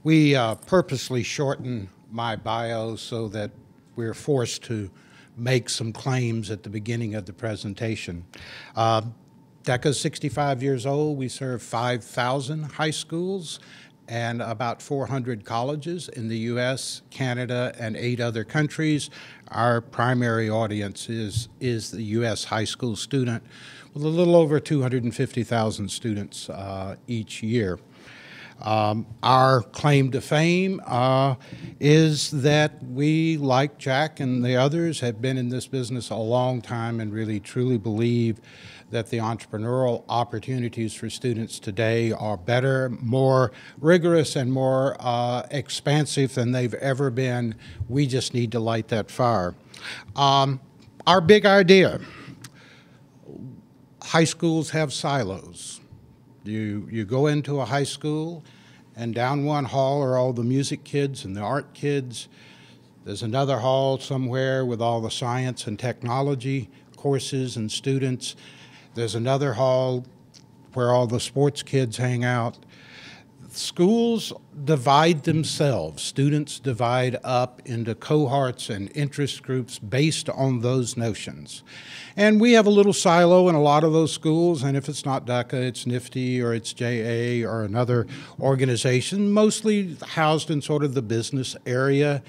We purposely shorten my bio so that we're forced to make some claims at the beginning of the presentation. DECA's 65 years old. We serve 5,000 high schools and about 400 colleges in the U.S., Canada, and 8 other countries. Our primary audience is the U.S. high school student, with a little over 250,000 students each year. Our claim to fame is that we, like Jack and the others, have been in this business a long time and really truly believe that the entrepreneurial opportunities for students today are better, more rigorous, and more expansive than they've ever been. We just need to light that fire. Our big idea: high schools have silos. You go into a high school, and down one hall are all the music kids and the art kids. There's another hall somewhere with all the science and technology courses and students. There's another hall where all the sports kids hang out. Schools divide themselves. Students divide up into cohorts and interest groups based on those notions. And we have a little silo in a lot of those schools, and if it's not DECA, it's NIFTY or it's JA or another organization, mostly housed in sort of the business area.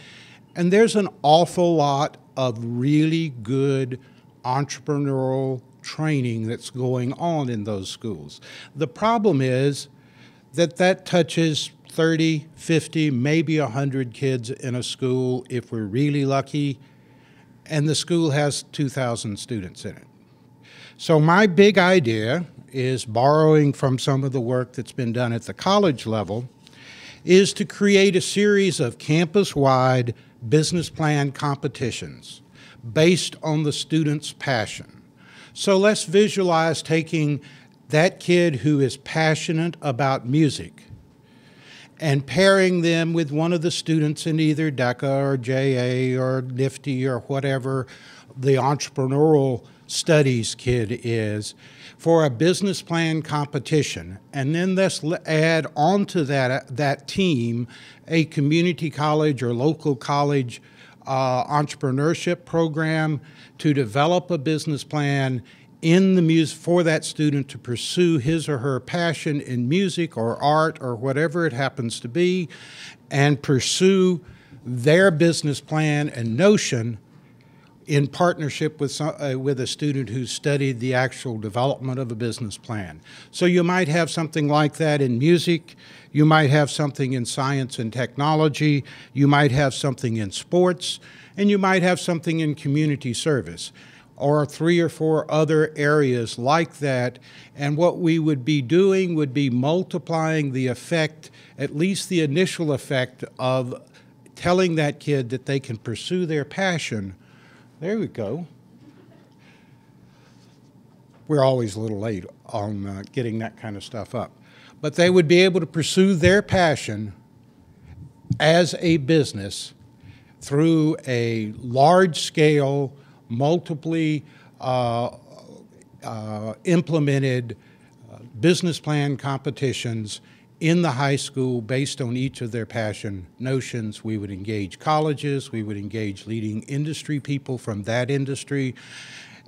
And there's an awful lot of really good entrepreneurial training that's going on in those schools. The problem is that touches 30, 50, maybe 100 kids in a school if we're really lucky, and the school has 2,000 students in it. So my big idea is, borrowing from some of the work that's been done at the college level, is to create a series of campus-wide business plan competitions based on the student's passion. So let's visualize taking that kid who is passionate about music and pairing them with one of the students in either DECA or JA or NIFTY or whatever the entrepreneurial studies kid is, for a business plan competition. And then let's add onto that team a community college or local college entrepreneurship program to develop a business plan in the music for that student to pursue his or her passion in music or art or whatever it happens to be, and pursue their business plan and notion in partnership with a student who studied the actual development of a business plan. So you might have something like that in music, you might have something in science and technology, you might have something in sports, and you might have something in community service, or 3 or 4 other areas like that. And what we would be doing would be multiplying the effect, at least the initial effect, of telling that kid that they can pursue their passion. There we go. We're always a little late on getting that kind of stuff up. But they would be able to pursue their passion as a business through a large-scale, multiply implemented business plan competitions in the high school based on each of their passion notions. We would engage colleges, we would engage leading industry people from that industry,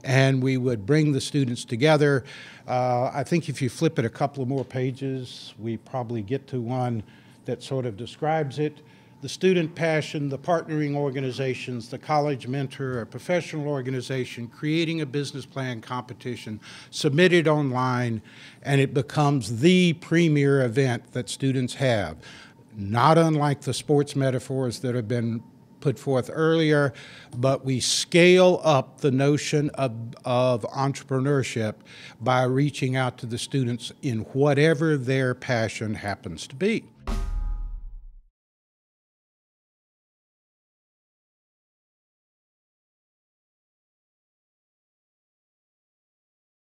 and we would bring the students together. I think if you flip it a couple of more pages, we probably get to one that sort of describes it. The student passion, the partnering organizations, the college mentor, a professional organization, creating a business plan competition, submitted online, and it becomes the premier event that students have. Not unlike the sports metaphors that have been put forth earlier, but we scale up the notion of entrepreneurship by reaching out to the students in whatever their passion happens to be.